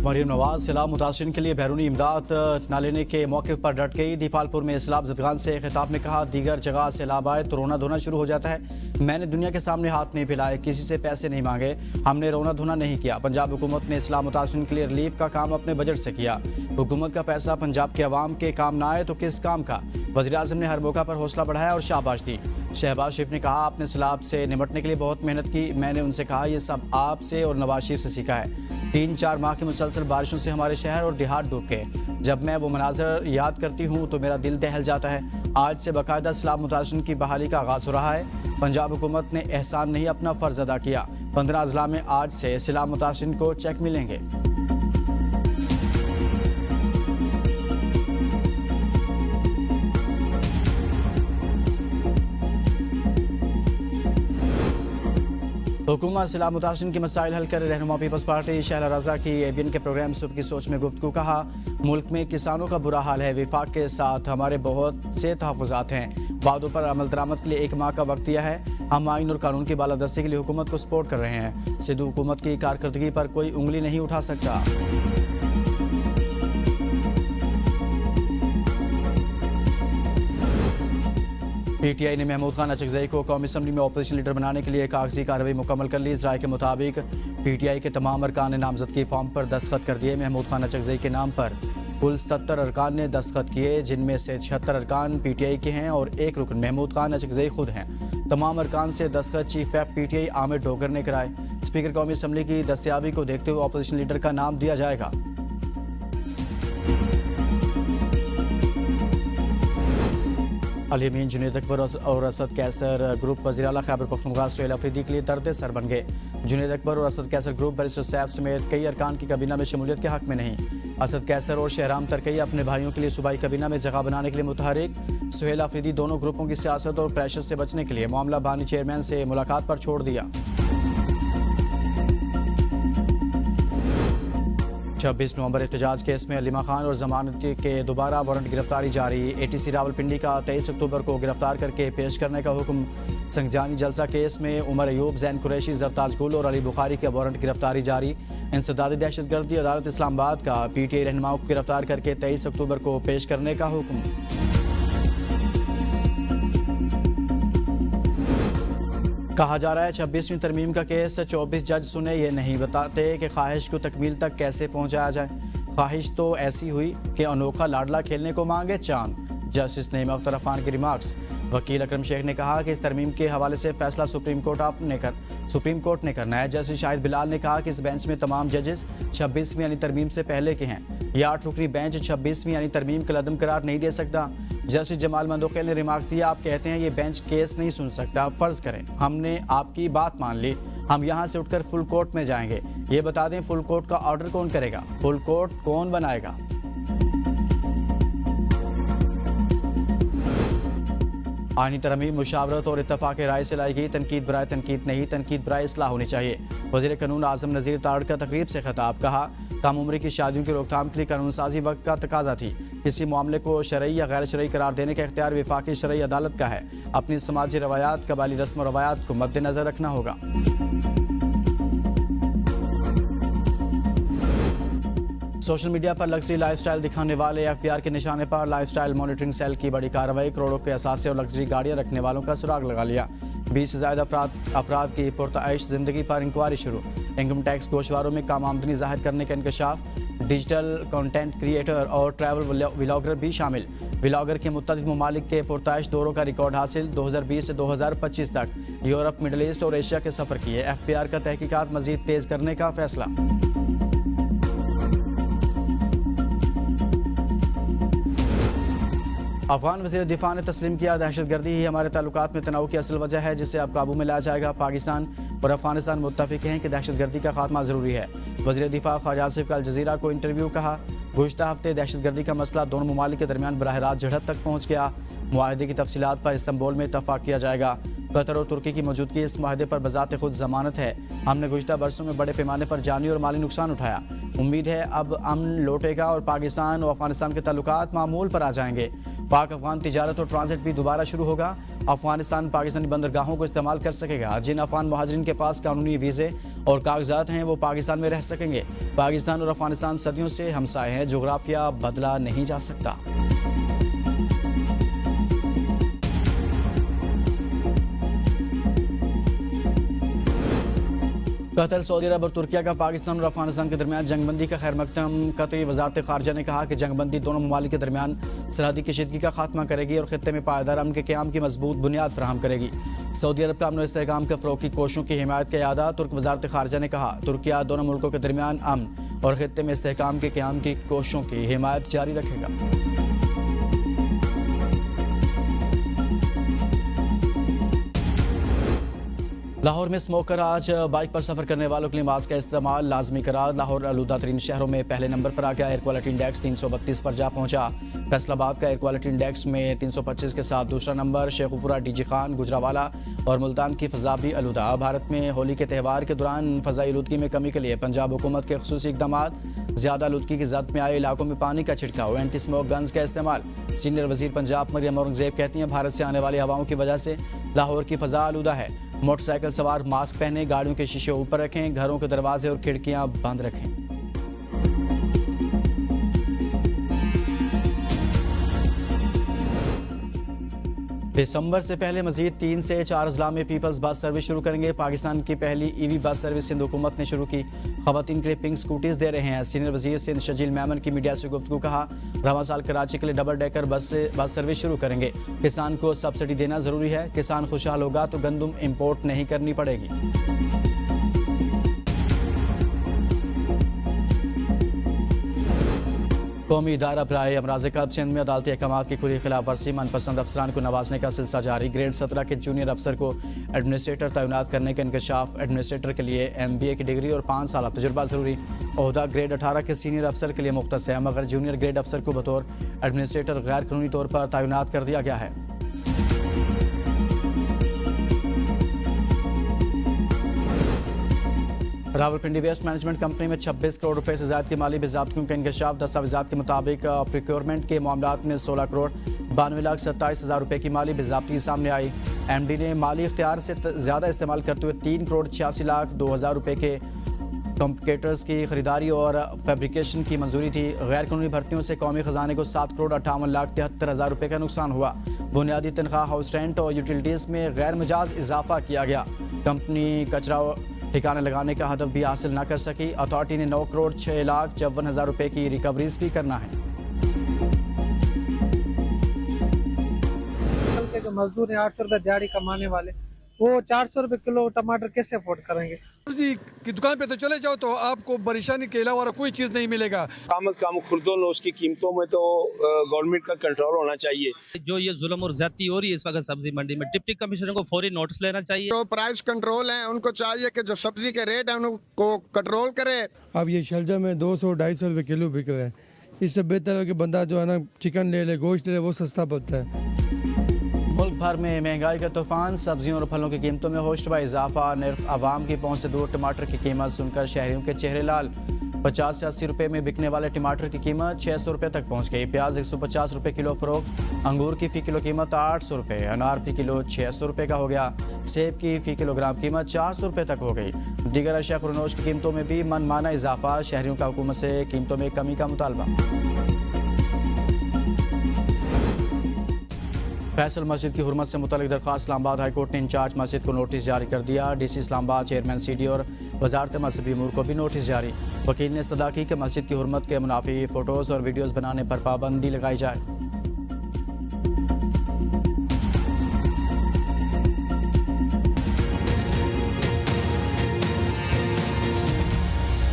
मरीम नवाज सैलाब मुतासिरीन के लिए बैरूनी इमदाद न लेने के मौके पर डट गई। दीपालपुर में सैलाब ज़दगान से खिताब में कहा, दीगर जगह सैलाब आए तो रोना धोना शुरू हो जाता है। मैंने दुनिया के सामने हाथ नहीं फैलाए, किसी से पैसे नहीं मांगे, हमने रोना धोना नहीं किया। पंजाब हुकूमत ने सैलाब मुतासिरीन के लिए रिलीफ का काम अपने बजट से किया। हुकूमत का पैसा पंजाब के अवाम के काम ना आए तो किस काम का। वज़ीर आज़म ने हर मौका पर हौसला बढ़ाया और शाबाश दी। शहबाज शरीफ ने कहा, आपने सैलाब से निपटने के लिए बहुत मेहनत की। मैंने उनसे कहा, यह सब आपसे और नवाज शरीफ से सीखा है। 3-4 माह की मुसलसल बारिशों से हमारे शहर और देहात डूब गए। जब मैं वो मनाजर याद करती हूँ तो मेरा दिल दहल जाता है। आज से बाकायदा सैलाब मुतासिरीन की बहाली का आगाज़ हो रहा है। पंजाब हुकूमत ने एहसान नहीं, अपना फ़र्ज़ अदा किया। 15 अजला में आज से सैलाब मुतासिरीन को चेक मिलेंगे। हुकूमत सैलाब मुतासिरीन के मसाइल हल कर रहनुमा पीपल्स पार्टी शहला रजा की एबीएन के प्रोग्राम सुबह की सोच में गुफ्तगू। कहा, मुल्क में किसानों का बुरा हाल है। विफाक के साथ हमारे बहुत से तहफ़्फ़ुज़ात हैं। वादों पर अमल दरामद के लिए 1 माह का वक्त दिया है। हम आइन और कानून की बालादस्ती के लिए हुकूमत को सपोर्ट कर रहे हैं। सिद्धू हुकूमत की कारकर्दगी पर कोई उंगली नहीं उठा सकता। पीटीआई ने महमूद खान अचकज़ई को कौमी असम्बली में अपोजिशन लीडर बनाने के लिए कागजी कार्रवाई मुकम्मल कर ली। इस राय के मुताबिक पीटीआई के तमाम अरकान ने नामजदगी फॉर्म पर दस्तखत कर दिए। महमूद खान अचकज़ई के नाम पर कुल 77 अरकान ने दस्तखत किए, जिनमें से 76 अरकान पीटीआई के हैं और 1 रुकन महमूद खान अचकज़ई खुद हैं। तमाम अरकान से दस्तखत chief whip PTI Aamir Dogar ने कराए। स्पीकर कौमी असम्बली की दस्तयाबी को देखते हुए अपोजिशन लीडर का नाम दिया जाएगा। अल-यमीन जुनैद अकबर और असद कैसर ग्रुप वज़ीर आला खैबर पख्तूनख्वा सुहेल अफरीदी के लिए दर्द सर बन गए। जुनैद अकबर और असद कैसर ग्रुप बैरिस्टर सैफ समेत कई अरकान की कबीना में शमूलियत के हक में नहीं। असद कैसर और शहराम तरकई अपने भाइयों के लिए सूबाई कबीना में जगह बनाने के लिए मुतहरिक। सुहेल अफरीदी दोनों ग्रुपों की सियासत और प्रेशर से बचने के लिए मामला बानी चेयरमैन से मुलाकात पर छोड़ दिया। 26 नवंबर एहतजाज केस में अलीमा खान और जमानत के दोबारा वारंट गिरफ्तारी जारी। एटीसी रावलपिंडी का 23 अक्टूबर को गिरफ्तार करके पेश करने का हुक्म। संगजानी जलसा केस में उमर अयूब, जैन कुरैशी, जरताज गुल और अली बुखारी के वारंट गिरफ्तारी जारी। इंसदादी दहशतगर्दी अदालत इस्लामाबाद का पीटीआई रहनुमाओं को गिरफ्तार करके 23 अक्टूबर को पेश करने का हुक्म। कहा जा रहा है 26वीं तरमीम का केस 24 जज सुने, ये नहीं बताते कि ख्वाहिश को तकमील तक कैसे पहुंचाया जाए। ख्वाहिश तो ऐसी हुई कि अनोखा लाडला खेलने को मांगे चांद। जस्टिस नईम अख्तर अफान के रिमार्क्स। वकील अकरम शेख ने कहा कि इस तरमीम के हवाले से फैसला सुप्रीम कोर्ट ने करना है। जस्टिस शाहिद बिलाल ने कहा कि इस बेंच में तमाम जजेस 26वीं यानी तरमीम से पहले के हैं। यह 8 रुकनी बेंच 26वीं यानी तरमीम का लदम करार नहीं दे सकता। जस्टिस जमाल मंदोखेल ने रिमार्क दिया, आप कहते हैं ये बेंच केस नहीं सुन सकता। फर्ज करें हमने आपकी बात मान ली, हम यहाँ से उठकर फुल कोर्ट में जाएंगे। ये बता दें, फुल कोर्ट का ऑर्डर कौन करेगा, फुल कोर्ट कौन बनाएगा। आईनी तरमीम मुशावरत और इत्तफाक राय से लाई गई। तनकीद बराए तनकीद नहीं, तनकीद बराए इस्लाह होनी चाहिए। वज़ीर कानून आज़म नज़ीर तारड़ का तकरीब से खिताब। कहा, कम उम्र की शादियों की रोकथाम के लिए कानून साजी वक्त का तकाजा थी। किसी मामले को शरई या गैर शरई करार देने का इख्तियार वफाकी शरई अदालत का है। अपनी समाजी रवायात, कबायली रस्म और रवायात को मद्देनजर रखना होगा। सोशल मीडिया पर लग्जरी लाइफस्टाइल दिखाने वाले एफबीआर के निशाने पर लाइफस्टाइल मॉनिटरिंग सेल की बड़ी कार्रवाई। करोड़ों के असासे और लग्जरी गाड़ियां रखने वालों का सुराग लगा लिया। 20 से ज्यादा अफराद की पुरतैश जिंदगी पर इंक्वायरी शुरू। इनकम टैक्स गोशवारों में कम आमदनी जाहिर करने का इंकशाफ। डिजिटल कंटेंट क्रिएटर और ट्रैवल व्लॉगर भी शामिल। व्लॉगर के मुख्तलिफ ममालिक के पुरतैश दौरों का रिकॉर्ड हासिल। 2020 से 2025 तक यूरोप, मिडल ईस्ट और एशिया के सफर किए। एफबीआर का तहकीकात मजीद तेज करने का फैसला। अफगान वज़ीर दिफा ने तस्लीम किया, दहशतगर्दी ही हमारे ताल्लुकात में तनाव की असल वजह है, जिसे अब काबू में लाया जाएगा। पाकिस्तान और अफगानिस्तान मुत्तफिक हैं कि दहशतगर्दी का खात्मा ज़रूरी है। वज़ीर दिफा ख्वाजा आसिफ का अल जज़ीरा को इंटरव्यू। कहा, गुज़श्ता हफ्ते दहशतगर्दी का मसला दोनों ममालिक के दरमियान बराह रास्त झड़प तक पहुँच गया। मुआहदे की तफसीलात पर इस्तांबुल में इत्तफाक किया जाएगा। कतर और तुर्की की मौजूदगी इस माहदे पर बजाते खुद जमानत है। हमने गुज़िश्ता बरसों में बड़े पैमाने पर जानी और माली नुकसान उठाया। उम्मीद है अब अमन लौटेगा और पाकिस्तान और अफगानिस्तान के ताल्लुकात मामूल पर आ जाएंगे। पाक अफगान तिजारत और ट्रांजिट भी दोबारा शुरू होगा। अफगानिस्तान पाकिस्तानी बंदरगाहों को इस्तेमाल कर सकेगा। जिन अफगान महाजरीन के पास कानूनी वीज़े और कागजात हैं वो पाकिस्तान में रह सकेंगे। पाकिस्तान और अफगानिस्तान सदियों से हमसाए हैं। जोग्राफिया बदला नहीं जा सकता। कतर, सऊदी अरब और तुर्किया का पाकिस्तान और अफगानिस्तान के दरमियान जंगबंदी का खैर मकदम। कतरी वजारत खारजा ने कहा कि जंगबंदी दोनों ममालिक के दरमियान सरहदी कशीदगी का खात्मा करेगी और खित्ते में पायदार अमन के क़याम की मजबूत बुनियाद फराहम करेगी। सऊदी अरब का अमन और इस्तेहकाम के फ़रोग़ की कोशिशों की हिमायत का यादा तुर्क वजारत खारजा ने कहा। तुर्किया दोनों मुल्कों के दरमियान अमन और खित्ते में इस्तेहकाम के क़याम की कोशिशों की हिमायत जारी रखेगा। लाहौर में स्मोकर आज बाइक पर सफर करने वालों के लिए मास्क का इस्तेमाल लाजमी करार। लाहौर आलूदा तरीन शहरों में पहले नंबर पर आ गया। एयर क्वालिटी इंडेक्स 332 पर जा पहुंचा। फैसलाबाद का एयर क्वालिटी इंडेक्स में 325 के साथ दूसरा नंबर। शेखुपुरा, डीजी खान, गुजरावाला और मुल्तान की फ़ज़ा भी आलूदा। भारत में होली के त्यौहार के दौरान फ़ज़ाई आलूदगी में कमी के लिए पंजाब हुकूमत के ख़ुसूसी इक़दाम। ज़्यादा आलूदगी की ज़द में आए इलाकों में पानी का छिड़काव, एंटी स्मोक गन्स का इस्तेमाल। सीनियर वज़ीर पंजाब मरियम औरंगज़ेब कहती हैं भारत से आने वाली हवाओं की वजह से लाहौर की फ़ज़ा आलूदा है। मोटरसाइकिल सवार मास्क पहने, गाड़ियों के शीशे ऊपर रखें, घरों के दरवाजे और खिड़कियां बंद रखें। दिसंबर से पहले मजीद 3 से 4 अजला में पीपल्स बस सर्विस शुरू करेंगे। पाकिस्तान की पहली ईवी बस सर्विस सिंध हुकूमत ने शुरू की। खवातीन के लिए पिंक स्कूटीज दे रहे हैं। सीनियर वजीर सिंध शजील मेमन की मीडिया से गुफ्तगू। कहा रवां साल कराची के लिए डबल डेकर बस सर्विस शुरू करेंगे। किसान को सब्सिडी देना जरूरी है। किसान खुशहाल होगा तो गंदम इम्पोर्ट नहीं करनी पड़ेगी। कौमी इदारा बराए अमराज़ क़ल्ब सिंध में अदालती अहकामात की खुली खिलाफ वर्जी। मनपसंद अफसरान को नवाजने का सिलसिला जारी। ग्रेड 17 के जूनियर अफसर को एडमिनिस्ट्रेटर तैनात करने का इंकशाफ। एडमिनिस्ट्रेटर के लिए MBA की डिग्री और 5 साल तजुर्बा ज़रूरी। ओहदा ग्रेड 18 के सीनियर अफसर के लिए मुख्तस है, मगर जूनियर ग्रेड अफसर को बतौर एडमिनिस्ट्रेटर गैर कानूनी तौर पर तैनात कर दिया गया है। रावलपिंडी वेस्ट मैनेजमेंट कंपनी में 26 करोड़ रुपए से ज्यादा की माली बेज़ाब्तियों का इंकशाफ। दस्तावेज़ात के मुताबिक प्रोक्योरमेंट के मामलात में 16 करोड़ 92,27,000 रुपए की माली बेज़ाब्ती सामने आई। MD ने माली इख्तियार से ज़्यादा इस्तेमाल करते हुए 3 करोड़ 86,02,000 रुपए के कंप्यूटर्स की खरीदारी और फैब्रिकेशन की मंजूरी थी। गैर कानूनी भर्तियों से कौमी खजाने को 7 करोड़ 58,73,000 रुपए का नुकसान हुआ। बुनियादी तनख्वाह, हाउस रेंट और यूटिलिटीज़ में गैर मजाज इजाफा किया गया। कंपनी कचरा ठिकाने लगाने का हदफ भी हासिल न कर सकी। अथॉरिटी ने 9 करोड़ 6,54,000 रुपए की रिकवरीज भी करना है। आजकल के जो मजदूर हैं 800 रुपए दिहाड़ी कमाने वाले, वो 400 रुपए किलो टमाटर कैसे अफोर्ड करेंगे? सब्जी की दुकान पे तो चले जाओ तो आपको परेशानी के अलावा कोई चीज़ नहीं मिलेगा। कम अज़ कम खुर्दोनोश की कीमतों में तो गवर्नमेंट का कंट्रोल होना चाहिए। जो ये जुल्म और ज्यादती हो रही है इस वक्त सब्जी मंडी में, डिप्टी कमिश्नर को फौरी नोटिस लेना चाहिए। जो प्राइस कंट्रोल है उनको चाहिए कि जो सब्जी के रेट है उनको कंट्रोल करे। अब ये शलजम में 200-250 रुपये किलो बिक रहा है। इससे बेहतर है कि बंदा जो है ना चिकन ले ले, गोश्त ले ले, वो सस्ता पड़ता है। मुल्क भर में महंगाई का तूफान। सब्जियों और फलों की कीमतों में होशरुबा इजाफा। निर्ख आवाम की पहुंच से दूर। टमाटर की कीमत सुनकर शहरियों के चेहरे लाल। 50 से 80 रुपए में बिकने वाले टमाटर की कीमत 600 रुपए तक पहुंच गई। प्याज 150 रुपए किलो फरोख्त। अंगूर की फ़ी किलो कीमत 800 रुपए। अनार फ़ी किलो 600 रुपए का हो गया। सेब की फ़ी किलोग्राम कीमत 400 रुपए तक हो गई। दीगर अशिया खुरनोश की कीमतों में भी मनमाना इजाफा। शहरियों का हुकूमत से कीमतों में कमी का मुतालबा। फैसल मस्जिद की हुर्मत से मुतल्लिक दरख्वास्त। इस्लामाबाद हाईकोर्ट ने इंचार्ज मस्जिद को नोटिस जारी कर दिया। DC इस्लामाबाद, चेयरमैन CD और वजारत मजहबी अमूर को भी नोटिस जारी। वकील ने इस्तदा की कि मस्जिद की हुर्मत के मुनाफी फ़ोटोज़ और वीडियोज़ बनाने पर पाबंदी लगाई जाए।